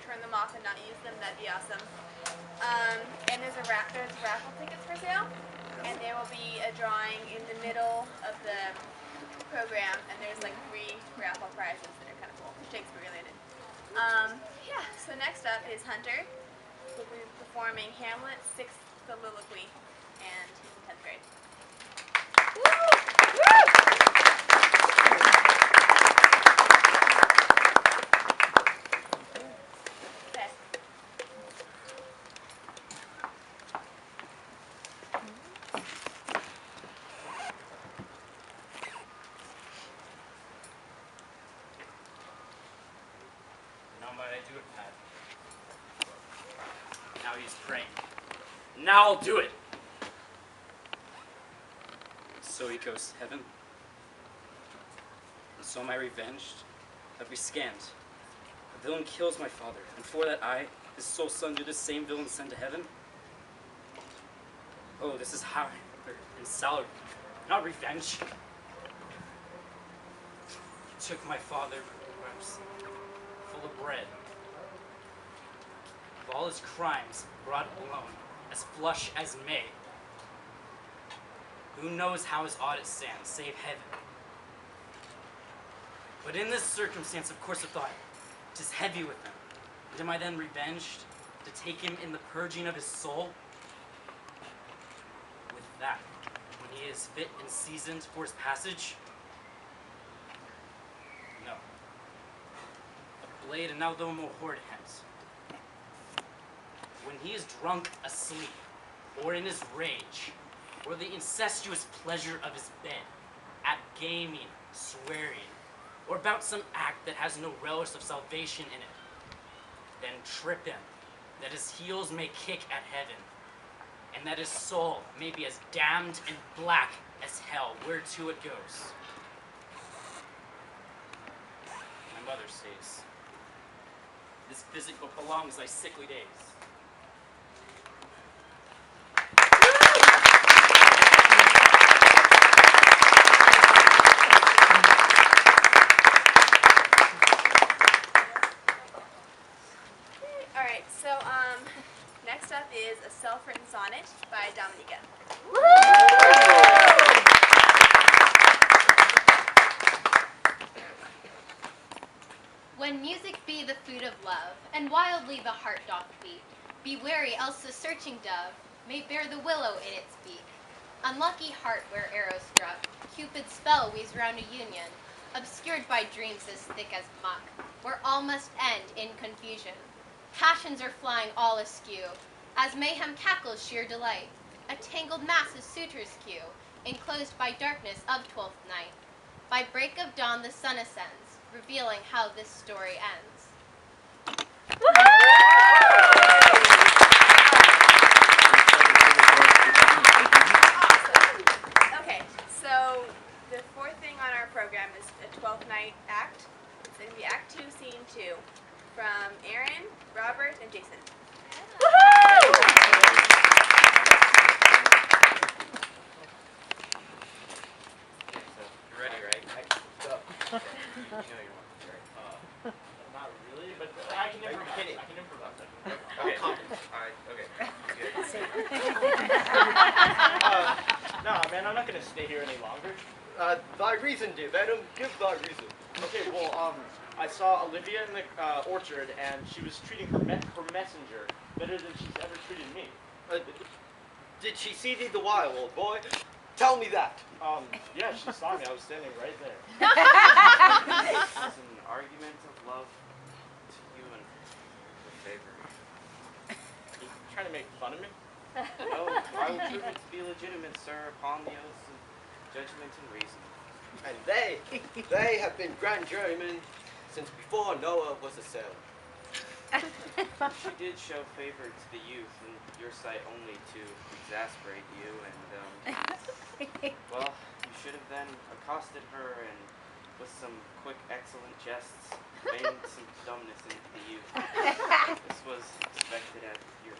turn them off and not use them, that'd be awesome. And there's raffle tickets for sale, and there will be a drawing in the middle of the program, and there's like 3 raffle prizes that are kind of cool, Shakespeare related. Yeah, so next up is Hunter, who will be performing Hamlet's 6th Soliloquy, and he's in 10th grade. Okay. Now might I do it, Pat? Now he's praying. Now I'll do it! So he goes to heaven. And so am I revenged that we scanned. A villain kills my father, and for that I, his sole son, do the same villain send to heaven? Oh, this is how in salary, not revenge. He took my father, perhaps, full of bread. Of all his crimes, brought alone, as flush as May. Who knows how his audit stands, save heaven? But in this circumstance, of course, I thought, 'tis heavy with him. And am I then revenged to take him in the purging of his soul? With that, when he is fit and seasoned for his passage? No. A blade and now though more horrid hence. When he is drunk asleep, or in his rage, or the incestuous pleasure of his bed, at gaming, swearing, or about some act that has no relish of salvation in it, then trip him, that his heels may kick at heaven, and that his soul may be as damned and black as hell, whereto it goes. My mother says, this physical prolongs thy sickly days. Alright, so next up is a self-written sonnet by Dominica. When music be the food of love, and wildly the heart doth beat, be wary else the searching dove may bear the willow in its beak. Unlucky heart where arrow struck, Cupid's spell weaves round a union, obscured by dreams as thick as muck, where all must end in confusion. Passions are flying all askew, as mayhem cackles sheer delight, a tangled mass of suitors' queue, enclosed by darkness of 12th night. By break of dawn the sun ascends, revealing how this story ends. Okay, so the 4th thing on our program is a 12th night act. It's going to be Act 2, Scene 2, from Aaron, Robert, and Jason. You're ready, right? You know you're one, right? Not really, but I can improvise. I can improvise. Okay. Alright, okay. Nah, man, I'm not gonna stay here any longer. Thy reason, dear Venom. Give thy reason. Okay, well, I saw Olivia in the orchard, and she was treating her messenger better than she's ever treated me. Did she see thee the while, old boy? Tell me that. Yeah, she saw me. I was standing right there. It's an argument of love to you and the favor. You trying to make fun of me? No, I will prove it to be legitimate, sir, upon the oaths of judgment and reason. And they have been grand jurymen since before Noah was a sailor. She did show favor to the youth in your sight only to exasperate you, and, well, you should have then accosted her and with some quick, excellent jests, feigned some dumbness into the youth. This was expected at your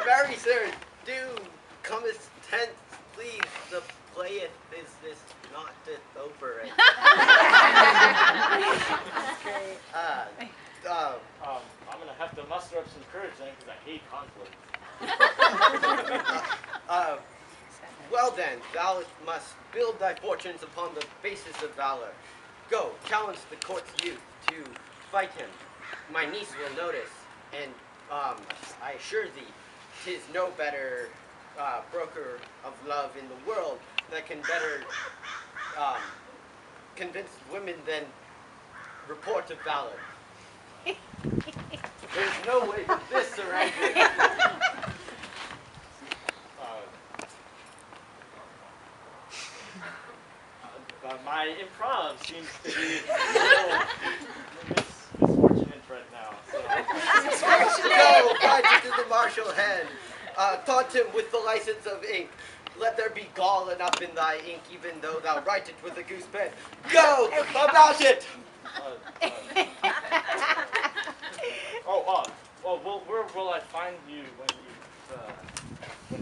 Very sir, do comest tenth, please, the playeth is this not this over. Yeah. I'm gonna have to muster up some courage then, because I hate conflict. Well then, thou must build thy fortunes upon the basis of valor. Go, challenge the court's youth to fight him. My niece will notice, and I assure thee, 'tis no better broker of love in the world that can better convince women than report of valor. There's no way but this, Sir Andrew. My improv seems to be a little misfortunate right now. So. Go, write it to the martial hand. Taunt him with the license of ink. Let there be gall enough in thy ink, even though thou write it with a goose pen. Go, about it! Well, where will I find you when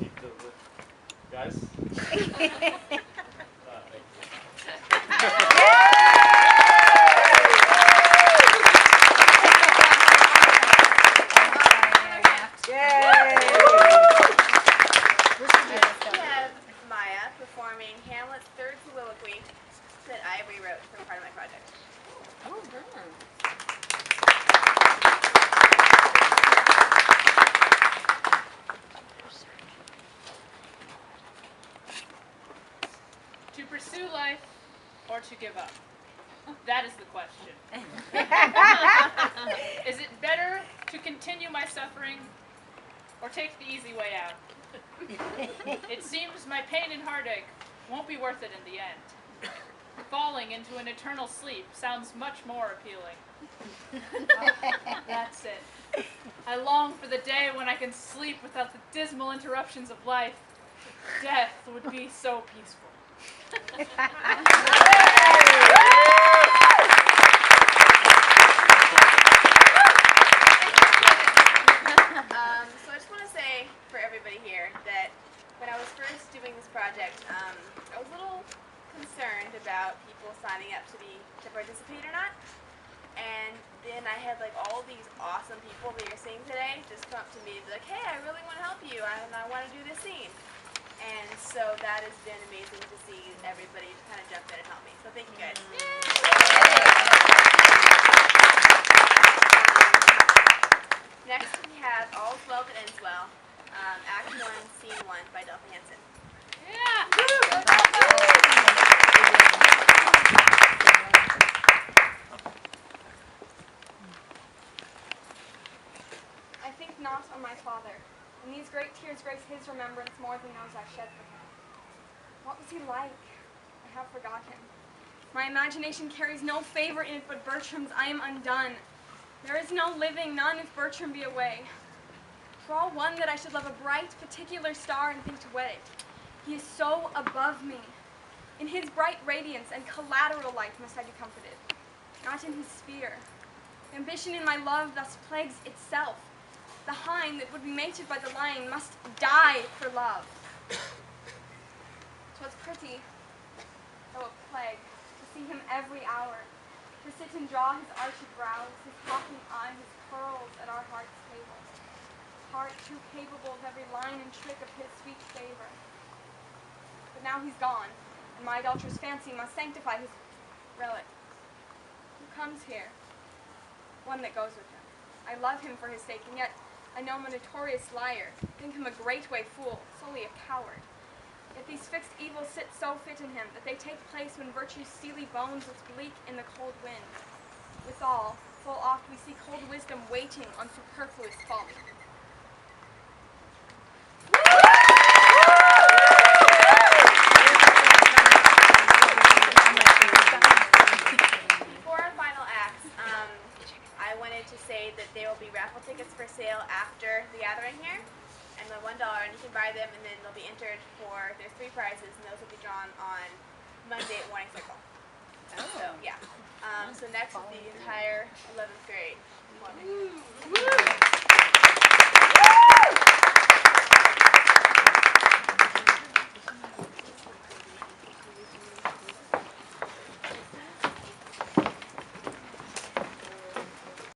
you deliver, guys? We have Maya performing Hamlet's third soliloquy that I rewrote for part of my project. To pursue life or to give up? That is the question. Is it better to continue my suffering or take the easy way out? It seems my pain and heartache won't be worth it in the end. Falling into an eternal sleep sounds much more appealing. That's it. I long for the day when I can sleep without the dismal interruptions of life. Death would be so peaceful. So I just want to say for everybody here that when I was first doing this project, I was a little concerned about people signing up to participate or not. And then I had like all these awesome people that you're seeing today just come up to me and be like, hey, I really want to help you and I want to do this scene. And so that has been amazing to see everybody kind of jump in and help me. So thank you guys. Next we have All's Well That Ends Well, Act 1, Scene 1 by Delphi Henson. I think not on my father, and these great tears grace his remembrance more than those I shed for him. What was he like? I have forgotten. My imagination carries no favor in it but Bertram's. I am undone. There is no living, none if Bertram be away. For all one that I should love a bright, particular star and think to wed it. He is so above me. In his bright radiance and collateral light must I be comforted, not in his sphere. Ambition in my love thus plagues itself. The hind that would be mated by the lion must die for love. 'Twas pretty, though a plague, to see him every hour, to sit and draw his arched brows, his hawking eye, his pearls at our heart's table. Heart too capable of every line and trick of his sweet favor. But now he's gone, and my adulterous fancy must sanctify his relic. Who comes here? One that goes with him. I love him for his sake, and yet I know him a notorious liar, think him a great way fool, solely a coward. Yet these fixed evils sit so fit in him that they take place when virtue's steely bones looks bleak in the cold wind. Withal, full oft we see cold wisdom waiting on superfluous folly. For our final acts, I wanted to say that there will be raffle tickets for sale after the gathering here, and they're $1, and you can buy them, and then they'll be entered for, there's 3 prizes, and those will be drawn on Monday at Morning Circle. So, yeah. So next is the entire 11th grade.